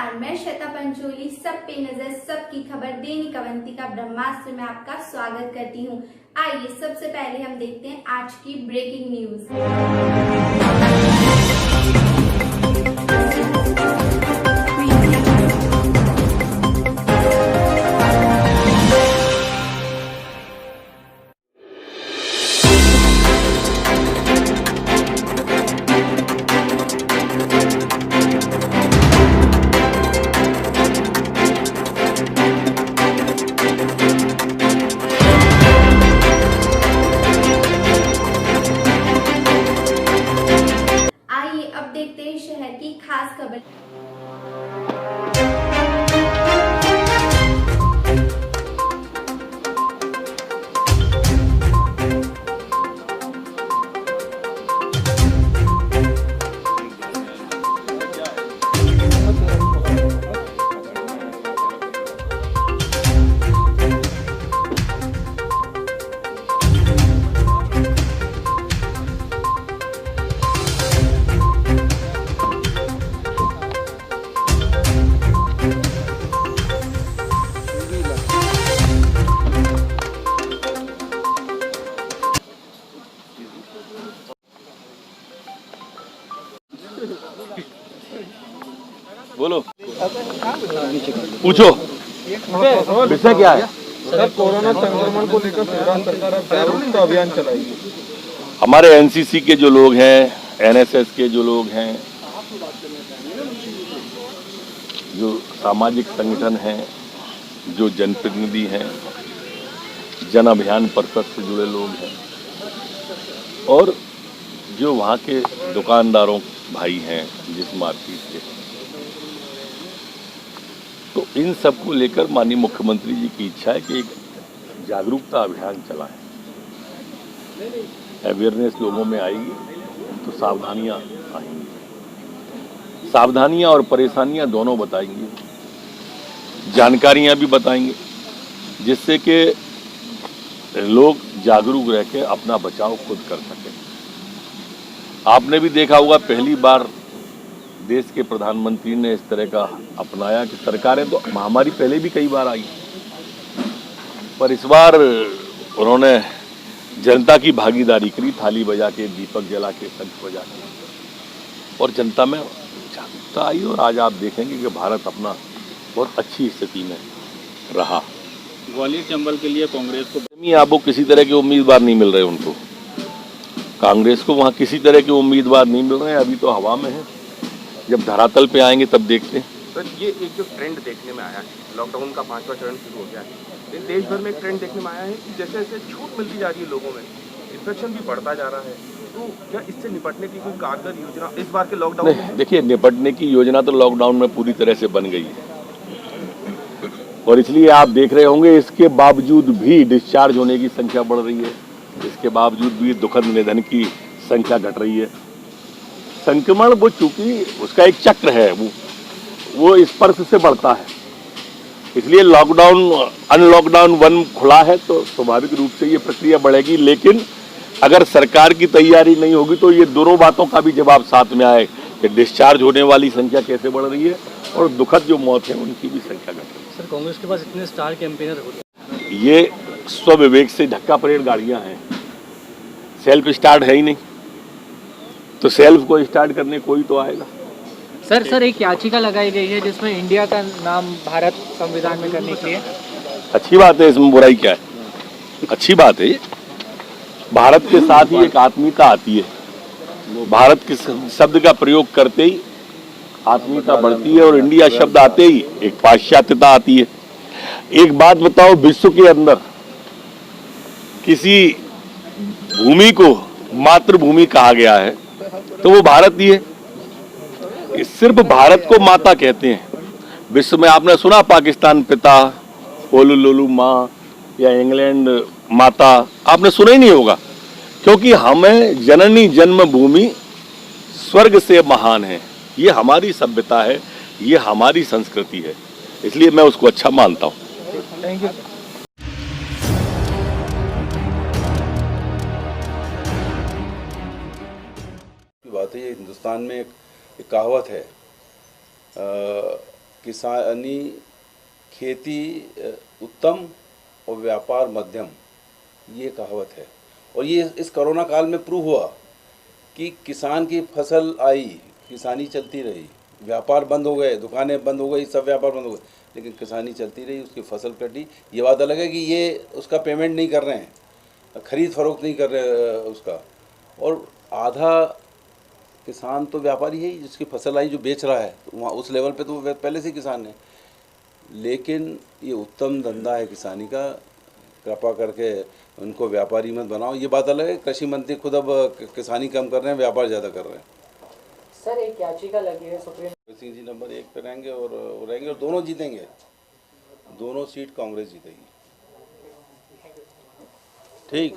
नमस्कार, मैं श्वेता पंचोली। सब पे नजर, सबकी खबर दैनिक अवंतिका ब्रह्मास्त्र में आपका स्वागत करती हूँ। आइए सबसे पहले हम देखते हैं आज की ब्रेकिंग न्यूज। अब देखते हैं शहर की खास खबर। बोलो, पूछो, विषय क्या है? सर, कोरोना संक्रमण को लेकर सरकार अब जागरूकता अभियान चलाएगी। हमारे एनसीसी के जो लोग हैं, एनएसएस के जो लोग हैं, जो सामाजिक संगठन हैं, जो जनप्रतिनिधि हैं, जन अभियान परिषद से जुड़े लोग हैं और जो वहाँ के दुकानदारों भाई हैं जिस मार्केट के, तो इन सब को लेकर माननीय मुख्यमंत्री जी की इच्छा है कि एक जागरूकता अभियान चलाएं। अवेयरनेस लोगों में आएगी तो सावधानियां आएंगी, सावधानियां और परेशानियां दोनों बताएंगे, जानकारियां भी बताएंगे, जिससे कि लोग जागरूक रह के अपना बचाव खुद कर सकें। आपने भी देखा होगा, पहली बार देश के प्रधानमंत्री ने इस तरह का अपनाया कि सरकारें तो महामारी पहले भी कई बार आई, पर इस बार उन्होंने जनता की भागीदारी करी, थाली बजा के, दीपक जला के, शंख बजा के, और जनता में जागरूकता आई। और आज आप देखेंगे कि भारत अपना बहुत अच्छी स्थिति में रहा। ग्वालियर चंबल के लिए कांग्रेस को अब वो किसी तरह के उम्मीदवार नहीं मिल रहे उनको, कांग्रेस को वहाँ किसी तरह के उम्मीदवार नहीं मिल रहे हैं, अभी तो हवा में है। जब धरातल पे आएंगे तब देखते हैं। सर, ये एक जो ट्रेंड देखने में आया है, लॉकडाउन का 5वां चरण शुरू हो गया है, देश भर में एक ट्रेंड देखने में आया है कि जैसे जैसे छूट मिलती जा रही है लोगों में, इन्फेक्शन भी बढ़ता जा रहा है, तो क्या इससे निपटने की कोई कारगर योजना इस बार के लॉकडाउन में है? देखिए, निपटने की योजना तो लॉकडाउन में पूरी तरह से बन गई है और इसलिए आप देख रहे होंगे इसके बावजूद भी डिस्चार्ज होने की संख्या बढ़ रही है, इसके बावजूद भी दुखद निधन की संख्या घट रही है। संक्रमण वो चूंकि उसका एक चक्र है, वो स्पर्श से बढ़ता है, इसलिए लॉकडाउन अनलॉकडाउन 1 खुला है तो स्वाभाविक रूप से ये प्रक्रिया बढ़ेगी। लेकिन अगर सरकार की तैयारी नहीं होगी तो ये दोनों बातों का भी जवाब साथ में आए कि डिस्चार्ज होने वाली संख्या कैसे बढ़ रही है और दुखद जो मौत है उनकी भी संख्या घट रही है। सर, कांग्रेस के पास इतने स्टार कैंपेनर होते हैं, ये स्वविवेक से ढक्का परेड गाड़ियां हैं, सेल्फ स्टार्ट है ही नहीं, तो सेल्फ को स्टार्ट करने कोई तो आएगा। सर एक याचिका लगाई गई है जिसमें इंडिया का नाम भारत संविधान में करने के लिए। अच्छी बात है, इसमें बुराई क्या है? अच्छी बात है। भारत के साथ ही एक आत्मीयता आती है, भारत के शब्द का प्रयोग करते ही आत्मीयता बढ़ती है और इंडिया शब्द आते ही एक पाश्चात्यता आती है। एक बात बताओ, विश्व के अंदर किसी भूमि को मातृभूमि कहा गया है तो वो भारत ही है। सिर्फ भारत को माता कहते हैं। विश्व में आपने सुना पाकिस्तान पिता, होलुलुलु माँ या इंग्लैंड माता, आपने सुना ही नहीं होगा, क्योंकि हमें जननी जन्मभूमि स्वर्ग से महान है। ये हमारी सभ्यता है, ये हमारी संस्कृति है, इसलिए मैं उसको अच्छा मानता हूँ। Thank you. बात है, ये हिंदुस्तान में एक कहावत है किसानी खेती उत्तम और व्यापार मध्यम, ये कहावत है। और ये इस कोरोना काल में प्रूव हुआ कि किसान की फसल आई, किसानी चलती रही, व्यापार बंद हो गए, दुकानें बंद हो गई, सब व्यापार बंद हो गए, लेकिन किसानी चलती रही, उसकी फसल कटी। ये बात अलग है कि ये उसका पेमेंट नहीं कर रहे हैं, खरीद फरोख्त नहीं कर रहे उसका। और आधा किसान तो व्यापारी है, जिसकी फसल आई जो बेच रहा है, वहाँ उस लेवल पे तो पहले से किसान है। लेकिन ये उत्तम धंधा है किसानी का, कृपा करके उनको व्यापारी मत बनाओ। ये बात अलग है, कृषि मंत्री खुद अब किसानी कम कर रहे हैं, व्यापार ज़्यादा कर रहे हैं। सर एक याचिका लगी है सुप्रीम सिंह जी नंबर 1 पे रहेंगे और दोनों जीतेंगे, दोनों सीट कांग्रेस जीतेगी। ठीक।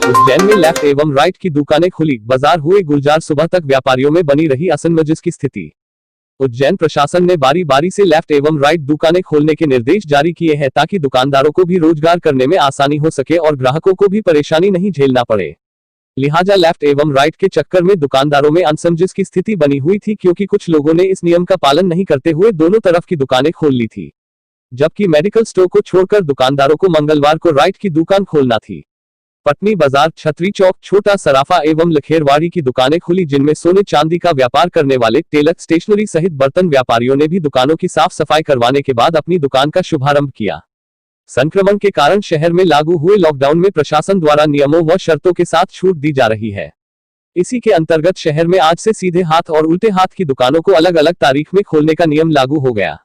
उज्जैन में लेफ्ट एवं राइट की दुकानें खुली, बाजार हुए गुलजार, सुबह तक व्यापारियों में बनी रही असमंजस की स्थिति। उज्जैन प्रशासन ने बारी बारी से लेफ्ट एवं राइट दुकानें खोलने के निर्देश जारी किए हैं ताकि दुकानदारों को भी रोजगार करने में आसानी हो सके और ग्राहकों को भी परेशानी नहीं झेलना पड़े। लिहाजा लेफ्ट एवं राइट के चक्कर में दुकानदारों में असमंजस की स्थिति बनी हुई थी, क्योंकि कुछ लोगों ने इस नियम का पालन नहीं करते हुए दोनों तरफ की दुकानें खोल ली थी, जबकि मेडिकल स्टोर को छोड़कर दुकानदारों को मंगलवार को राइट की दुकान खोलना थी। पटनी बाजार, छतरी चौक, छोटा सराफा एवं लखेरवाड़ी की दुकानें खुली, जिनमें सोने चांदी का व्यापार करने वाले टेलर, स्टेशनरी सहित बर्तन व्यापारियों ने भी दुकानों की साफ सफाई करवाने के बाद अपनी दुकान का शुभारंभ किया। संक्रमण के कारण शहर में लागू हुए लॉकडाउन में प्रशासन द्वारा नियमों व शर्तों के साथ छूट दी जा रही है। इसी के अंतर्गत शहर में आज से सीधे हाथ और उल्टे हाथ की दुकानों को अलग अलग तारीख में खोलने का नियम लागू हो गया।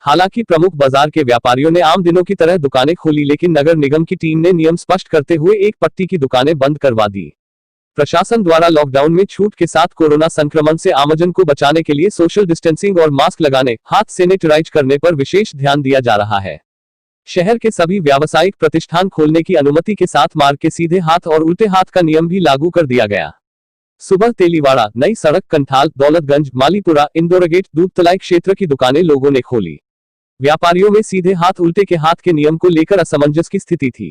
हालांकि प्रमुख बाजार के व्यापारियों ने आम दिनों की तरह दुकानें खोली, लेकिन नगर निगम की टीम ने नियम स्पष्ट करते हुए एक पट्टी की दुकानें बंद करवा दी। प्रशासन द्वारा लॉकडाउन में छूट के साथ कोरोना संक्रमण से आमजन को बचाने के लिए सोशल डिस्टेंसिंग और मास्क लगाने, हाथ सैनिटाइज करने पर विशेष ध्यान दिया जा रहा है। शहर के सभी व्यावसायिक प्रतिष्ठान खोलने की अनुमति के साथ मार्ग के सीधे हाथ और उल्टे हाथ का नियम भी लागू कर दिया गया। सुबह तेलीवाड़ा, नई सड़क, कंठाल, दौलतगंज, मालीपुरा, इंदौर गेट, दूधतलाई क्षेत्र की दुकानें लोगों ने खोली। व्यापारियों में सीधे हाथ उल्टे के हाथ के नियम को लेकर असमंजस की स्थिति थी।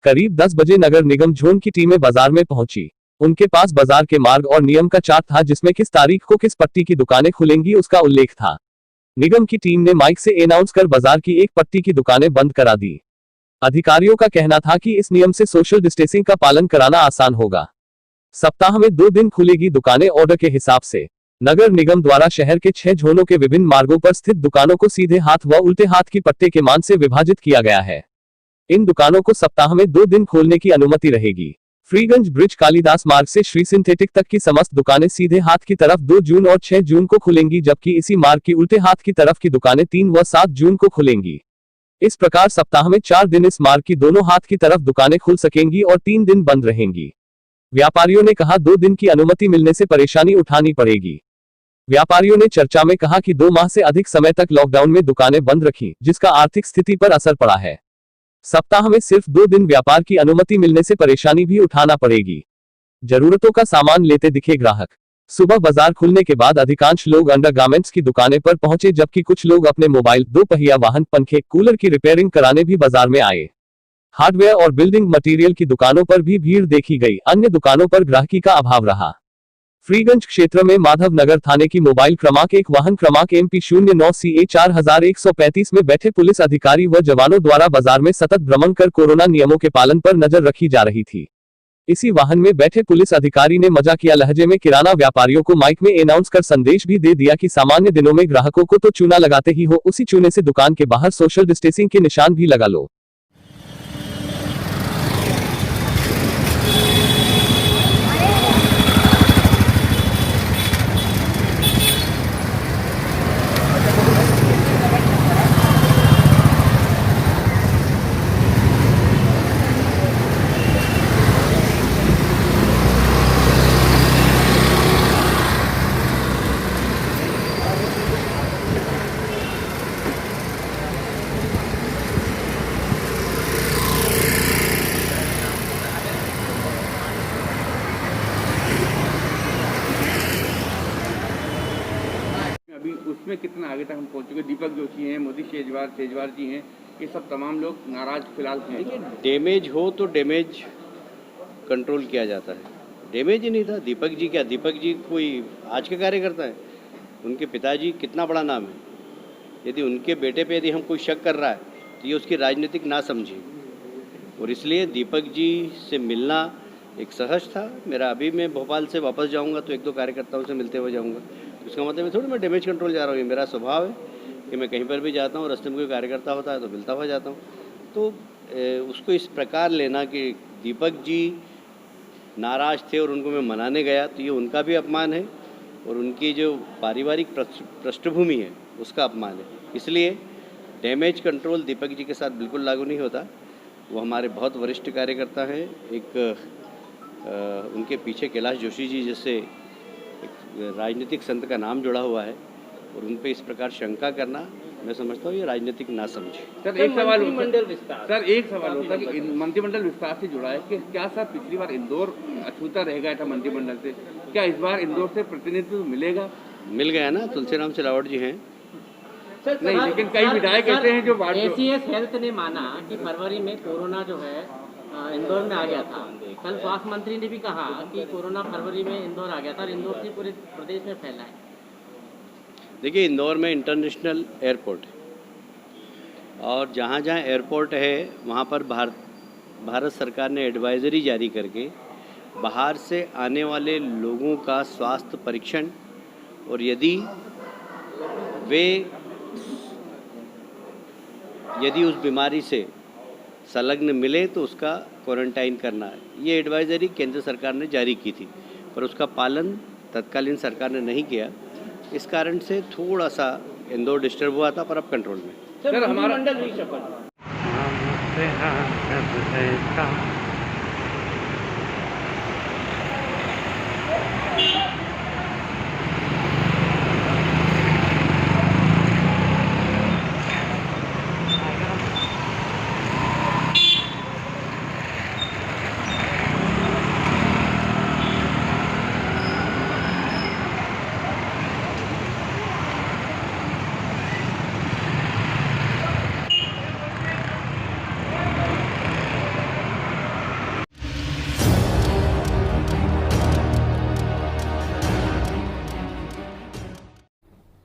करीब 10 बजे नगर निगम जोन की टीमें बाजार में पहुंची। उनके पास बाजार के मार्ग और नियम का चार्ट था, जिसमें किस तारीख को किस पट्टी की दुकानें खुलेंगी उसका उल्लेख था। निगम की टीम ने माइक से अनाउंस कर बाजार की एक पट्टी की दुकानें बंद करा दी। अधिकारियों का कहना था कि इस नियम से सोशल डिस्टेंसिंग का पालन कराना आसान होगा। सप्ताह में 2 दिन खुलेगी दुकानें ऑर्डर के हिसाब से। नगर निगम द्वारा शहर के 6 जोनों के विभिन्न मार्गों पर स्थित दुकानों को सीधे हाथ व उल्टे हाथ की पट्टे के मान से विभाजित किया गया है। इन दुकानों को सप्ताह में 2 दिन खोलने की अनुमति रहेगी। फ्रीगंज ब्रिज कालिदास मार्ग से श्री सिंथेटिक तक की समस्त दुकानें सीधे हाथ की तरफ 2 जून और 6 जून को खुलेंगी, जबकि इसी मार्ग की उल्टे हाथ की तरफ की दुकानें 3 व 7 जून को खुलेंगी। इस प्रकार सप्ताह में 4 दिन इस मार्ग की दोनों हाथ की तरफ दुकानें खुल सकेंगी और 3 दिन बंद रहेंगी। व्यापारियों ने कहा 2 दिन की अनुमति मिलने से परेशानी उठानी पड़ेगी। व्यापारियों ने चर्चा में कहा कि 2 माह से अधिक समय तक लॉकडाउन में दुकानें बंद रखी, जिसका आर्थिक स्थिति पर असर पड़ा है। सप्ताह में सिर्फ 2 दिन व्यापार की अनुमति मिलने से परेशानी भी उठाना पड़ेगी। जरूरतों का सामान लेते दिखे ग्राहक। सुबह बाजार खुलने के बाद अधिकांश लोग अंडरगारमेंट्स की दुकानें पर पहुंचे, जबकि कुछ लोग अपने मोबाइल, 2 पहिया वाहन, पंखे, कूलर की रिपेयरिंग कराने भी बाजार में आए। हार्डवेयर और बिल्डिंग मटेरियल की दुकानों पर भी भीड़ देखी गई। अन्य दुकानों पर ग्राहकी का अभाव रहा। फ्रीगंज क्षेत्र में माधव नगर थाने की मोबाइल क्रमांक 1 वाहन क्रमांक MP09CA 4135 में बैठे पुलिस अधिकारी व जवानों द्वारा बाजार में सतत भ्रमण कर कोरोना नियमों के पालन पर नजर रखी जा रही थी। इसी वाहन में बैठे पुलिस अधिकारी ने मजाकिया लहजे में किराना व्यापारियों को माइक में अनाउंस कर संदेश भी दे दिया कि सामान्य दिनों में ग्राहकों को तो चूना लगाते ही हो, उसी चूने से दुकान के बाहर सोशल डिस्टेंसिंग के निशान भी लगा लो। अभी उसमें कितना आगे तक हम पहुंच चुके। दीपक जोशी हैं, मोदी शेजवार जी हैं, ये सब तमाम लोग नाराज फिलहाल हैं। देखिए, डैमेज हो तो डैमेज कंट्रोल किया जाता है। डैमेज ही नहीं था। दीपक जी क्या, दीपक जी कोई आज के कार्यकर्ता है? उनके पिताजी कितना बड़ा नाम है। यदि उनके बेटे पे यदि हम कोई शक कर रहा है तो ये उसकी राजनीतिक ना समझे, और इसलिए दीपक जी से मिलना एक सहज था मेरा। अभी मैं भोपाल से वापस जाऊंगा तो 1-2 कार्यकर्ताओं से मिलते हुए जाऊंगा। उसका मतलब मैं थोड़ी मैं डैमेज कंट्रोल जा रहा हूँ। ये मेरा स्वभाव है कि मैं कहीं पर भी जाता हूँ, रास्ते में कोई कार्यकर्ता होता है तो मिलता हुआ जाता हूँ। तो उसको इस प्रकार लेना कि दीपक जी नाराज़ थे और उनको मैं मनाने गया, तो ये उनका भी अपमान है और उनकी जो पारिवारिक पृष्ठभूमि है उसका अपमान है। इसलिए डैमेज कंट्रोल दीपक जी के साथ बिल्कुल लागू नहीं होता। वो हमारे बहुत वरिष्ठ कार्यकर्ता हैं। उनके पीछे कैलाश जोशी जी जैसे एक राजनीतिक संत का नाम जुड़ा हुआ है, और उन पे इस प्रकार शंका करना मैं समझता हूँ ये राजनीतिक ना समझे। सर एक सवाल होता है कि मंत्रिमंडल विस्तार से जुड़ा है कि क्या सर पिछली बार इंदौर अछूता रह गया था मंत्रिमंडल से, क्या इस बार इंदौर से प्रतिनिधित्व मिलेगा? मिल गया ना, तुलसीराम सिलावट जी हैं। नहीं, लेकिन कई विधायक ऐसे हैं जो एसीएस हेल्थ ने माना कि फरवरी में कोरोना जो है इंदौर में आ गया था। कल स्वास्थ्य मंत्री ने भी कहा कि कोरोना फरवरी में इंदौर आ गया था और इंदौर से पूरे प्रदेश में फैला है। देखिए, इंदौर में इंटरनेशनल एयरपोर्ट है और जहाँ जहाँ एयरपोर्ट है वहाँ पर भारत सरकार ने एडवाइजरी जारी करके बाहर से आने वाले लोगों का स्वास्थ्य परीक्षण, और यदि उस बीमारी से संलग्न मिले तो उसका क्वारंटाइन करना है। ये एडवाइजरी केंद्र सरकार ने जारी की थी, पर उसका पालन तत्कालीन सरकार ने नहीं किया। इस कारण से थोड़ा सा इंदौर डिस्टर्ब हुआ था, पर अब कंट्रोल में। सर हमारा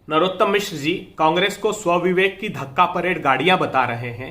नरोत्तम मिश्र जी कांग्रेस को स्वविवेक की धक्का परेड गाड़ियां बता रहे हैं,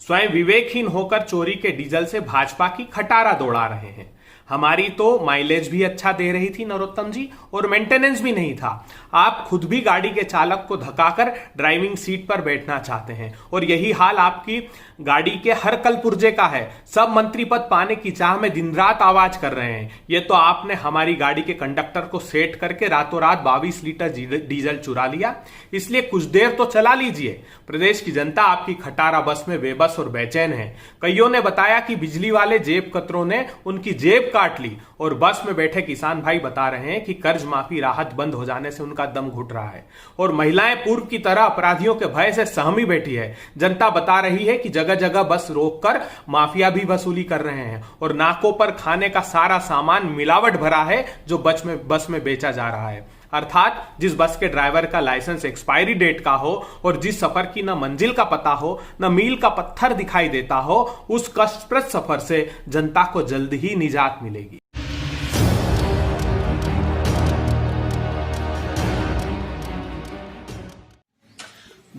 स्वयं विवेकहीन होकर चोरी के डीजल से भाजपा की खटारा दौड़ा रहे हैं। हमारी तो माइलेज भी अच्छा दे रही थी नरोत्तम जी, और मेंटेनेंस भी नहीं था। आप खुद भी गाड़ी के चालक को धक्काकर ड्राइविंग सीट पर बैठना चाहते हैं, और यही हाल आपकी गाड़ी के हर कल पुर्जे का है। सब मंत्री पद पाने की चाह में दिन रात आवाज कर रहे हैं। ये तो आपने हमारी गाड़ी के कंडक्टर को सेट करके रातों रात 22 लीटर डीजल चुरा लिया, इसलिए कुछ देर तो चला लीजिए। प्रदेश की जनता आपकी खटारा बस में बेबस और बेचैन है। कईयों ने बताया कि बिजली वाले जेब कतरों ने उनकी जेब काट ली, और बस में बैठे किसान भाई बता रहे हैं कि कर्ज माफी राहत बंद हो जाने से उनका दम घुट रहा है, और महिलाएं पूर्व की तरह अपराधियों के भय से सहमी बैठी है। जनता बता रही है कि जगह जगह बस रोककर माफिया भी वसूली कर रहे हैं, और नाकों पर खाने का सारा सामान मिलावट भरा है जो बस में बेचा जा रहा है। अर्थात जिस बस के ड्राइवर का लाइसेंस एक्सपायरी डेट का हो, और जिस सफर की न मंजिल का पता हो न मील का पत्थर दिखाई देता हो, उस कष्टप्रद सफर से जनता को जल्द ही निजात मिलेगी।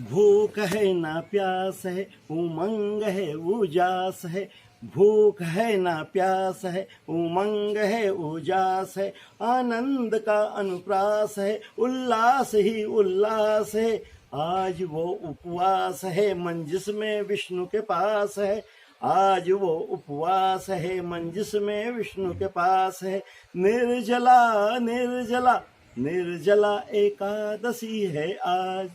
भूख है ना प्यास है, उमंग है उजास है। भूख है ना प्यास है, उमंग है उजास है। आनंद का अनुप्रास है, उल्लास ही उल्लास है। आज वो उपवास है मन जिसमें विष्णु के पास है। आज वो उपवास है मन जिसमें विष्णु के पास है। निर्जला निर्जला निर्जला एकादशी है आज।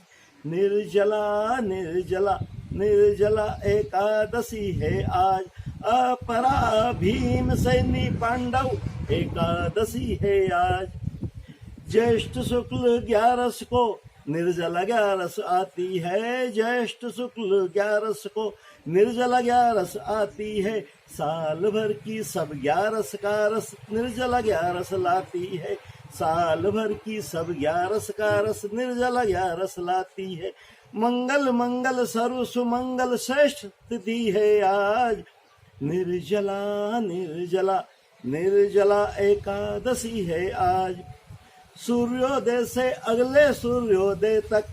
निर्जला निर्जला निर्जला एकादशी है आज। अपरा भीम सैनी पांडव एकादशी है आज। ज्येष्ठ शुक्ल 11 को निर्जला 11 आती है। ज्येष्ठ शुक्ल 11 को निर्जला 11 आती है। साल भर की सब 11 का रस निर्जला 11 लाती है। साल भर की सब 11 का रस निर्जला 11 लाती है। मंगल मंगल सर्व सुमंगल श्रेष्ठ तिथि है आज। निर्जला निर्जला निर्जला एकादशी है आज। सूर्योदय से अगले सूर्योदय तक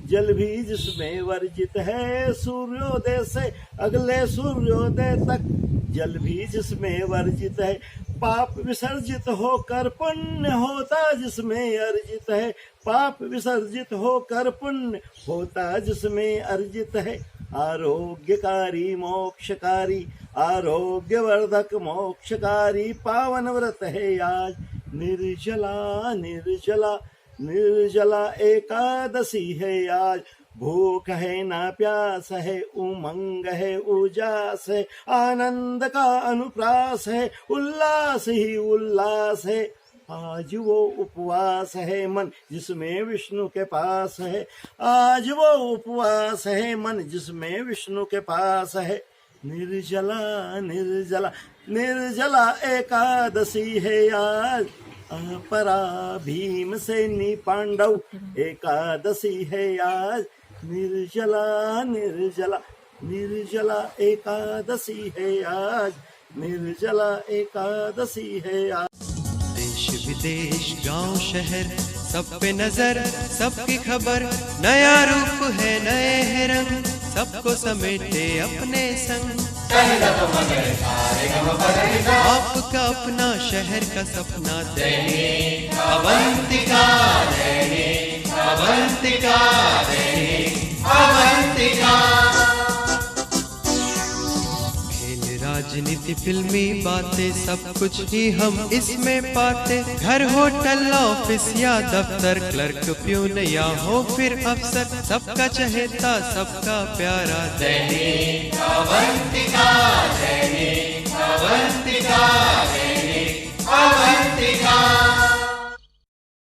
जल भी जिसमें वर्जित है। सूर्योदय से अगले सूर्योदय तक जल भी जिसमें वर्जित है। पाप विसर्जित होकर पुण्य होता जिसमें अर्जित है। पाप विसर्जित होकर पुण्य होता जिसमें अर्जित है। आरोग्यकारी मोक्षकारी आरोग्यवर्धक मोक्षकारी पावन व्रत है आज। निर्जला निर्जला निर्जला एकादशी है आज। भूख है ना प्यास है, उमंग है उजास है। आनंद का अनुप्रास है, उल्लास ही उल्लास है। आज वो उपवास है मन जिसमें विष्णु के पास है। आज वो उपवास है मन जिसमें विष्णु के पास है। निर्जला निर्जला निर्जला एकादशी है आज। अपरा भीम सैनी पांडव एकादशी है आज। निर्जला निर्जला निर्जला एकादशी है आज। निर्जला एकादशी है आज। देश विदेश गांव शहर सब पे नजर, सबकी खबर। नया रूप है नए है रंग, सबको समेटे अपने संग। आपका अपना शहर का सपना दैनिक अवंतिका, दैनिक अवंतिका, दैनिक अवंतिका। खेल राजनीति फिल्मी बातें सब कुछ ही हम इसमें पाते। घर होटल ऑफिस या दफ्तर, क्लर्क प्यून या हो फिर अफसर, सबका चहेता सबका प्यारा दैनिक अवंतिका, दैनिक अवंतिका, दैनिक अवंतिका।